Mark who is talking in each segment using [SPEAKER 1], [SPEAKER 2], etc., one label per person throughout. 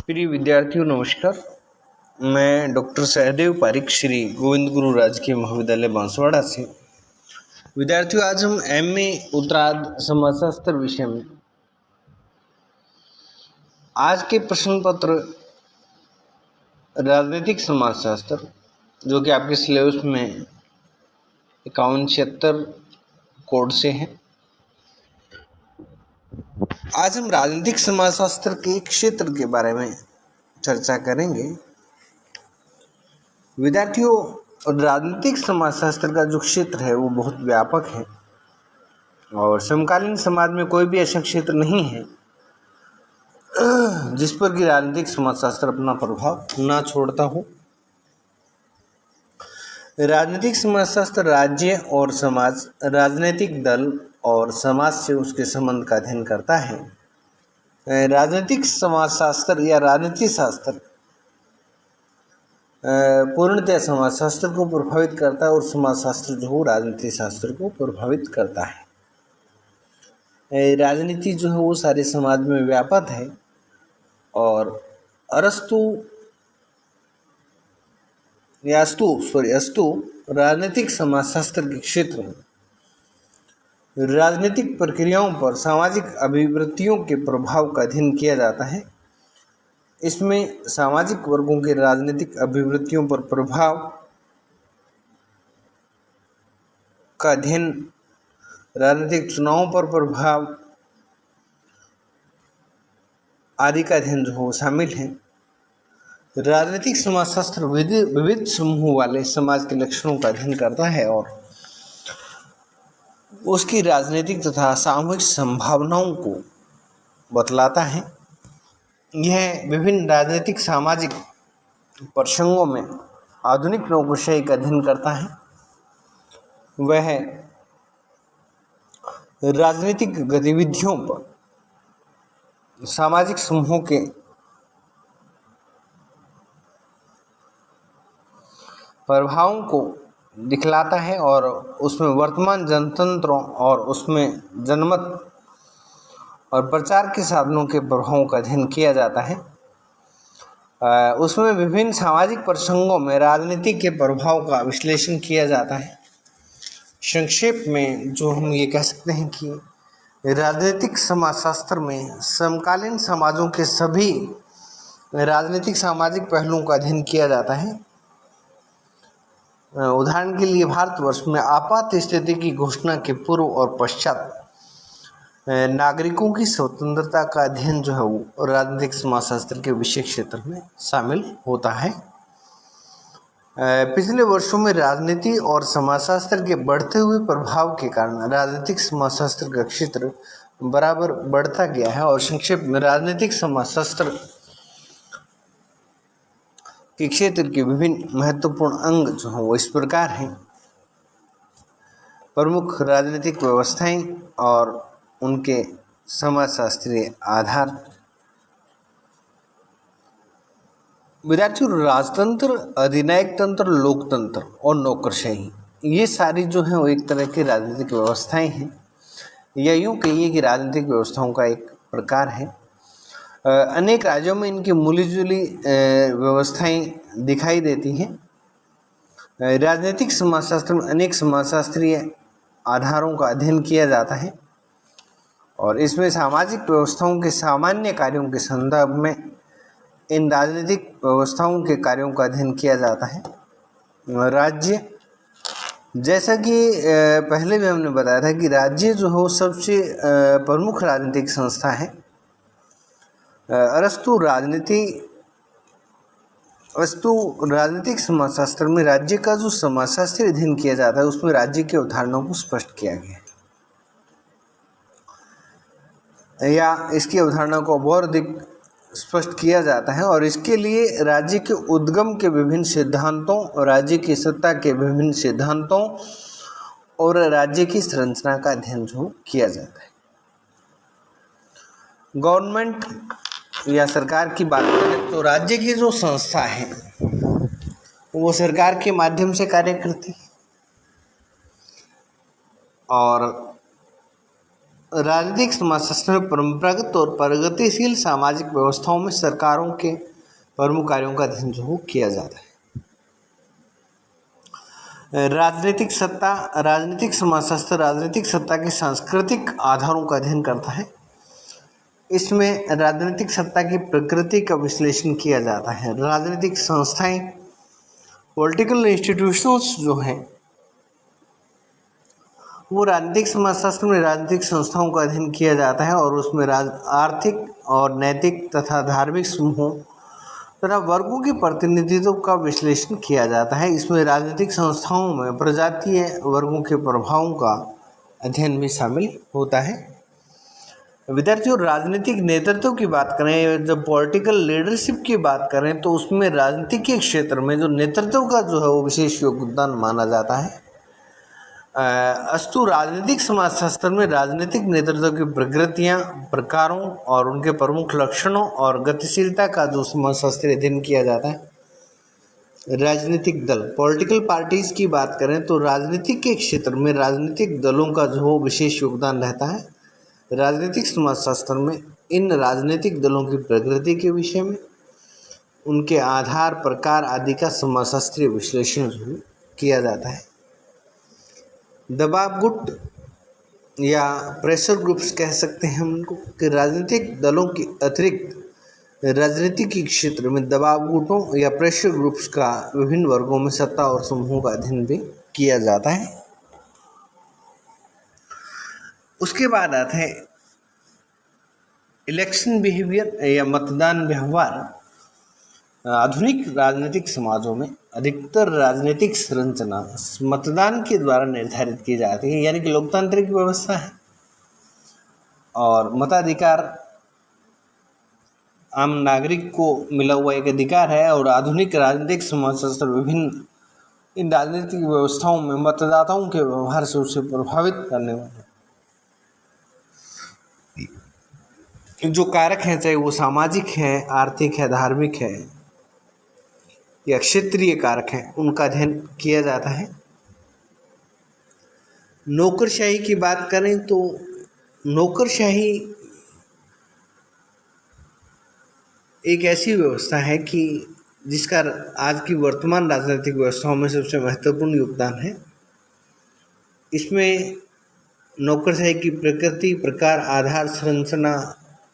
[SPEAKER 1] प्रिय विद्यार्थियों नमस्कार। मैं डॉक्टर सहदेव पारिक श्री गोविंद गुरु राजकीय महाविद्यालय बांसवाड़ा से। विद्यार्थियों आज हम एमए उत्तरार्ध समाजशास्त्र विषय में आज के प्रश्न पत्र राजनीतिक समाजशास्त्र जो कि आपके सिलेबस में 5176 कोड से है। आज हम राजनीतिक समाजशास्त्र के क्षेत्र के बारे में चर्चा करेंगे। विद्यार्थियों राजनीतिक समाजशास्त्र का जो क्षेत्र है वो बहुत व्यापक है और समकालीन समाज में कोई भी ऐसा क्षेत्र नहीं है जिस पर कि राजनीतिक समाजशास्त्र अपना प्रभाव ना छोड़ता हो। राजनीतिक समाजशास्त्र राज्य और समाज, राजनीतिक दल और समाज से उसके संबंध का अध्ययन करता है। राजनीतिक समाजशास्त्र या राजनीति शास्त्र पूर्णतः समाजशास्त्र को प्रभावित करता है और समाजशास्त्र जो हो राजनीति शास्त्र को प्रभावित करता है। राजनीति जो है वो सारे समाज में व्यापक है और अस्तु राजनीतिक समाजशास्त्र के क्षेत्र में राजनीतिक प्रक्रियाओं पर सामाजिक अभिवृत्तियों के प्रभाव का अध्ययन किया जाता है। इसमें सामाजिक वर्गों के राजनीतिक अभिवृत्तियों पर प्रभाव का अध्ययन, राजनीतिक चुनावों पर प्रभाव आदि का अध्ययन जो हो शामिल है। राजनीतिक समाजशास्त्र विविध समूह वाले समाज के लक्षणों का अध्ययन करता है और उसकी राजनीतिक तथा सामूहिक संभावनाओं को बतलाता है। यह विभिन्न राजनीतिक सामाजिक प्रसंगों में आधुनिक नौकरशाही का अध्ययन करता है। वह राजनीतिक गतिविधियों पर सामाजिक समूहों के प्रभावों को दिखलाता है और उसमें वर्तमान जनतंत्रों और उसमें जनमत और प्रचार के साधनों के प्रभावों का अध्ययन किया जाता है। उसमें विभिन्न सामाजिक प्रसंगों में राजनीति के प्रभाव का विश्लेषण किया जाता है। संक्षेप में जो हम ये कह सकते हैं कि राजनीतिक समाजशास्त्र में समकालीन समाजों के सभी राजनीतिक सामाजिक पहलुओं का अध्ययन किया जाता है। उदाहरण के लिए भारतवर्ष में आपात स्थिति की घोषणा के पूर्व और पश्चात नागरिकों की स्वतंत्रता का अध्ययन जो है वो राजनीतिक समाजशास्त्र के विषय क्षेत्र में शामिल होता है। पिछले वर्षों में राजनीति और समाजशास्त्र के बढ़ते हुए प्रभाव के कारण राजनीतिक समाजशास्त्र का क्षेत्र बराबर बढ़ता गया है। और संक्षेप में राजनीतिक समाजशास्त्र के क्षेत्र के विभिन्न महत्वपूर्ण अंग जो हैं वो इस प्रकार हैं। प्रमुख राजनीतिक व्यवस्थाएं और उनके समाजशास्त्रीय आधार। विद्यार्थियों राजतंत्र, अधिनायक तंत्र, लोकतंत्र और नौकरशाही ये सारी जो हैं वो एक तरह की राजनीतिक व्यवस्थाएं हैं या यूँ कहिए कि राजनीतिक व्यवस्थाओं का एक प्रकार है। अनेक राज्यों में इनकी मिली जुली व्यवस्थाएं दिखाई देती हैं। राजनीतिक समाजशास्त्र में अनेक समाजशास्त्रीय आधारों का अध्ययन किया जाता है और इसमें सामाजिक व्यवस्थाओं के सामान्य कार्यों के संदर्भ में इन राजनीतिक व्यवस्थाओं के कार्यों का अध्ययन किया जाता है। राज्य, जैसा कि पहले भी हमने बताया था कि राज्य जो हो सबसे प्रमुख राजनीतिक संस्था है। राजनीतिक समाजशास्त्र में राज्य का जो समाजशास्त्रीय अध्ययन किया जाता है उसमें राज्य की अवधारणाओं को स्पष्ट किया गया है या इसकी अवधारणा को और अधिक स्पष्ट किया जाता है और इसके लिए राज्य के उद्गम के विभिन्न सिद्धांतों, राज्य की सत्ता के विभिन्न सिद्धांतों और राज्य की संरचना का अध्ययन जो किया जाता है। गवर्नमेंट या सरकार की बात करें तो राज्य की जो संस्था है वो सरकार के माध्यम से कार्य करती है और राजनीतिक समाजशास्त्र में परंपरागत और प्रगतिशील सामाजिक व्यवस्थाओं में सरकारों के प्रमुख कार्यों का अध्ययन जो किया जाता है। राजनीतिक सत्ता, राजनीतिक समाजशास्त्र राजनीतिक सत्ता के सांस्कृतिक आधारों का अध्ययन करता है। इसमें राजनीतिक सत्ता की प्रकृति का विश्लेषण किया जाता है। राजनीतिक संस्थाएं, पॉलिटिकल इंस्टीट्यूशंस जो हैं वो राजनीतिक समाजशास्त्र में राजनीतिक संस्थाओं का अध्ययन किया जाता है और उसमें आर्थिक और नैतिक तथा धार्मिक समूहों तथा वर्गों के प्रतिनिधित्व का विश्लेषण किया जाता है। इसमें राजनीतिक संस्थाओं में प्रजातीय वर्गों के प्रभावों का अध्ययन भी शामिल होता है। विद्यार्थियों, राजनीतिक नेतृत्व की बात करें, जब पॉलिटिकल लीडरशिप की बात करें तो उसमें राजनीति के क्षेत्र में जो नेतृत्व का जो है वो विशेष योगदान माना जाता है। अस्तु राजनीतिक समाजशास्त्र में राजनीतिक नेतृत्व की प्रकृतियाँ, प्रकारों और उनके प्रमुख लक्षणों और गतिशीलता का जो समाजशास्त्रीय अध्ययन किया जाता है। राजनीतिक दल, पॉलिटिकल पार्टीज की बात करें तो राजनीतिक के क्षेत्र में राजनीतिक दलों का जो विशेष योगदान रहता है। राजनीतिक समाजशास्त्र में इन राजनीतिक दलों की प्रकृति के विषय में, उनके आधार, प्रकार आदि का समाजशास्त्रीय विश्लेषण किया जाता है। दबाव गुट या प्रेशर ग्रुप्स कह सकते हैं हम उनको, कि राजनीतिक दलों के अतिरिक्त राजनीति के क्षेत्र में दबाव गुटों या प्रेशर ग्रुप्स का विभिन्न वर्गों में सत्ता और समूहों का अध्ययन भी किया जाता है। उसके बाद आता है इलेक्शन बिहेवियर या मतदान व्यवहार। आधुनिक राजनीतिक समाजों में अधिकतर राजनीतिक संरचना मतदान के द्वारा निर्धारित की जाती है, यानी कि लोकतांत्रिक व्यवस्था है और मताधिकार आम नागरिक को मिला हुआ एक अधिकार है। और आधुनिक राजनीतिक समाजशास्त्र विभिन्न इन राजनीतिक व्यवस्थाओं में मतदाताओं के व्यवहार से उसे प्रभावित करने वाले जो कारक हैं, चाहे वो सामाजिक है, आर्थिक है, धार्मिक है या क्षेत्रीय कारक हैं, उनका अध्ययन किया जाता है। नौकरशाही की बात करें तो नौकरशाही एक ऐसी व्यवस्था है कि जिसका आज की वर्तमान राजनीतिक व्यवस्थाओं में सबसे महत्वपूर्ण योगदान है। इसमें नौकरशाही की प्रकृति, प्रकार, आधार, संरचना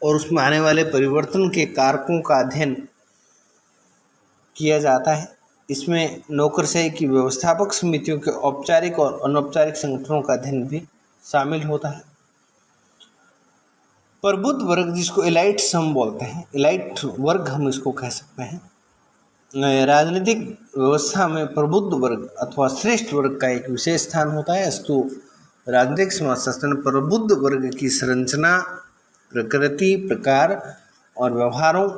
[SPEAKER 1] और उसमें आने वाले परिवर्तन के कारकों का अध्ययन किया जाता है। इसमें नौकरशाही की व्यवस्थापक समितियों के औपचारिक और अनौपचारिक संगठनों का अध्ययन भी शामिल होता है। प्रबुद्ध वर्ग, जिसको एलाइट्स हम बोलते हैं, एलाइट वर्ग हम इसको कह सकते हैं। राजनीतिक व्यवस्था में प्रबुद्ध वर्ग अथवा श्रेष्ठ वर्ग का एक विशेष स्थान होता है। अस्तु राजनीतिक समाजशास्त्र में प्रबुद्ध वर्ग की संरचना, प्रकृति, प्रकार और व्यवहारों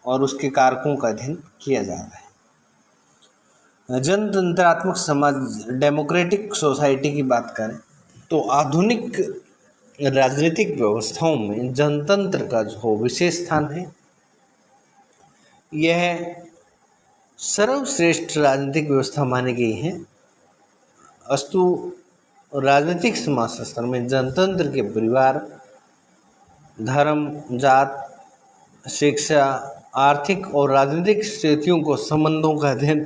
[SPEAKER 1] और उसके कारकों का अध्ययन किया जाता है। जनतंत्रात्मक समाज, डेमोक्रेटिक सोसाइटी की बात करें तो आधुनिक राजनीतिक व्यवस्थाओं में जनतंत्र का जो विशेष स्थान है, यह सर्वश्रेष्ठ राजनीतिक व्यवस्था मानी गई है। अस्तु राजनीतिक समाजशास्त्र में जनतंत्र के परिवार, धर्म, जात, शिक्षा, आर्थिक और राजनीतिक स्थितियों को संबंधों का अध्ययन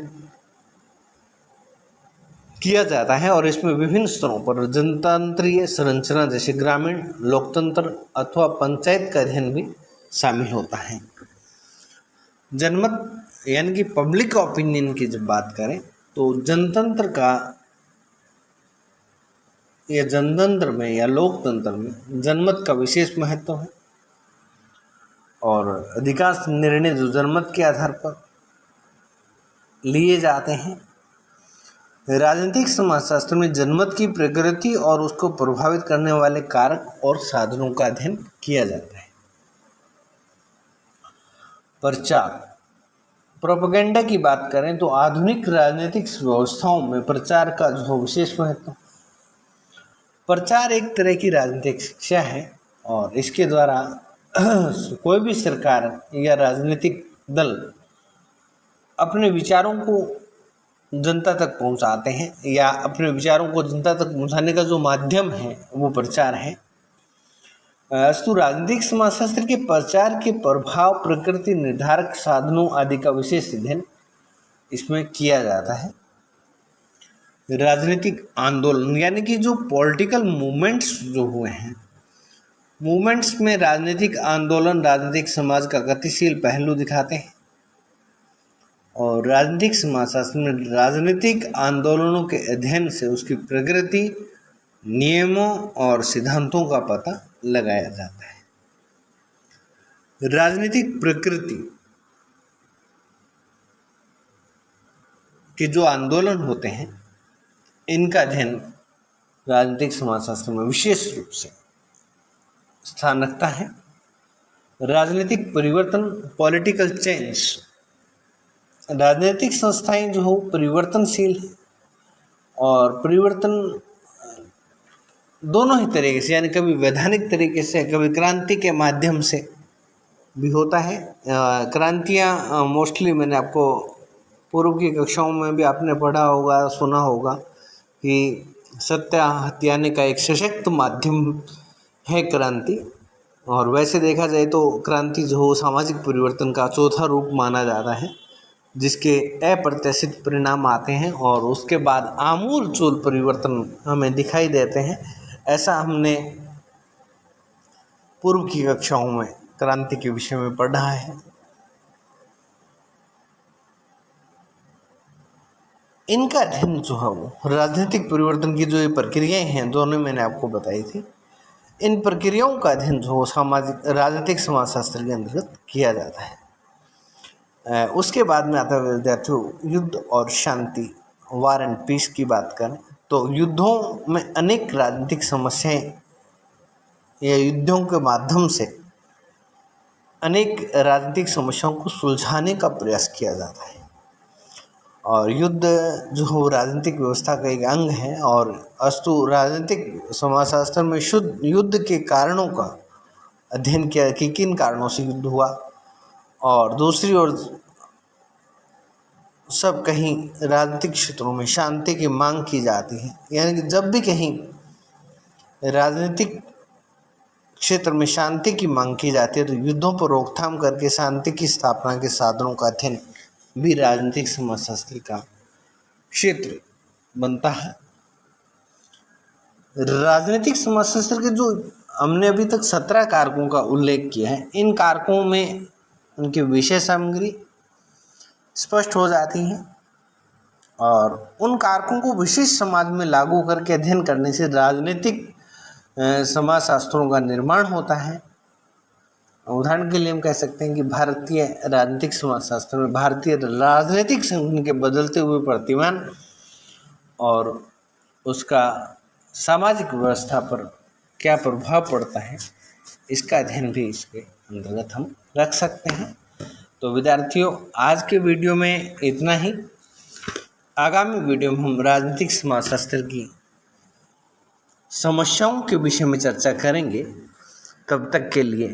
[SPEAKER 1] किया जाता है और इसमें विभिन्न स्तरों पर जनतंत्रीय संरचना जैसे ग्रामीण, लोकतंत्र अथवा पंचायत का अध्ययन भी शामिल होता है। जनमत यानी कि पब्लिक ओपिनियन की जब बात करें तो जनतंत्र का या जनतंत्र में या लोकतंत्र में जनमत का विशेष महत्व है और अधिकांश निर्णय जो जनमत के आधार पर लिए जाते हैं। राजनीतिक समाजशास्त्र में जनमत की प्रकृति और उसको प्रभावित करने वाले कारक और साधनों का अध्ययन किया जाता है। प्रचार, प्रोपेगेंडा की बात करें तो आधुनिक राजनीतिक व्यवस्थाओं में प्रचार का जो विशेष महत्व। प्रचार एक तरह की राजनीतिक शिक्षा है और इसके द्वारा कोई भी सरकार या राजनीतिक दल अपने विचारों को जनता तक पहुंचाते हैं या अपने विचारों को जनता तक पहुंचाने का जो माध्यम है वो प्रचार है। अस्तु राजनीतिक समाजशास्त्र के प्रचार के प्रभाव, प्रकृति, निर्धारक साधनों आदि का विशेष अध्ययन इसमें किया जाता है। राजनीतिक आंदोलन यानी कि जो पॉलिटिकल मूवमेंट्स जो हुए हैं, मूवमेंट्स में राजनीतिक आंदोलन राजनीतिक समाज का गतिशील पहलू दिखाते हैं। और राजनीतिक समाजशास्त्र में राजनीतिक आंदोलनों के अध्ययन से उसकी प्रकृति, नियमों और सिद्धांतों का पता लगाया जाता है। राजनीतिक प्रकृति के जो आंदोलन होते हैं, इनका अध्ययन राजनीतिक समाजशास्त्र में विशेष रूप से स्थान रखता है। राजनीतिक परिवर्तन, पॉलिटिकल चेंज, राजनीतिक संस्थाएं जो हो परिवर्तनशील है और परिवर्तन दोनों ही तरीके से, यानी कभी वैधानिक तरीके से, कभी क्रांति के माध्यम से भी होता है। क्रांतियाँ मोस्टली मैंने आपको पूर्व की कक्षाओं में भी आपने पढ़ा होगा, सुना होगा कि सत्य हथियाने का एक सशक्त माध्यम है क्रांति। और वैसे देखा जाए तो क्रांति जो हो सामाजिक परिवर्तन का चौथा रूप माना जाता है, जिसके अप्रत्याशित परिणाम आते हैं और उसके बाद आमूलचूल परिवर्तन हमें दिखाई देते हैं। ऐसा हमने पूर्व की कक्षाओं में क्रांति के विषय में पढ़ा है। इनका अध्ययन जो है वो राजनीतिक परिवर्तन की जो ये प्रक्रियाएं हैं, दोनों मैंने आपको बताई थी, इन प्रक्रियाओं का अध्ययन जो सामाजिक राजनीतिक समाजशास्त्र के अंतर्गत किया जाता है। उसके बाद में आता है विद्यार्थियों युद्ध और शांति, वार एंड पीस की बात करें तो युद्धों में अनेक राजनीतिक समस्याएं या युद्धों के माध्यम से अनेक राजनीतिक समस्याओं को सुलझाने का प्रयास किया जाता है। और युद्ध जो हो राजनीतिक व्यवस्था का एक अंग है। और अस्तु राजनीतिक समाजशास्त्र में शुद्ध युद्ध के कारणों का अध्ययन किया कि किन कारणों से युद्ध हुआ, और दूसरी ओर सब कहीं राजनीतिक क्षेत्रों में शांति की मांग की जाती है। यानी कि जब भी कहीं राजनीतिक क्षेत्र में शांति की मांग की जाती है तो युद्धों पर रोकथाम करके शांति की स्थापना के साधनों का अध्ययन भी राजनीतिक समाजशास्त्र का क्षेत्र बनता है। राजनीतिक समाजशास्त्र के जो हमने अभी तक 17 कारकों का उल्लेख किया है, इन कारकों में उनकी विषय सामग्री स्पष्ट हो जाती है और उन कारकों को विशिष्ट समाज में लागू करके अध्ययन करने से राजनीतिक समाजशास्त्रों का निर्माण होता है। उदाहरण के लिए हम कह सकते हैं कि भारतीय राजनीतिक समाजशास्त्र में भारतीय राजनीतिक संगठन के बदलते हुए प्रतिमान और उसका सामाजिक व्यवस्था पर क्या प्रभाव पड़ता है, इसका अध्ययन भी इसके अंतर्गत हम रख सकते हैं। तो विद्यार्थियों, आज के वीडियो में इतना ही। आगामी वीडियो में हम राजनीतिक समाजशास्त्र की समस्याओं के विषय में चर्चा करेंगे। तब तक के लिए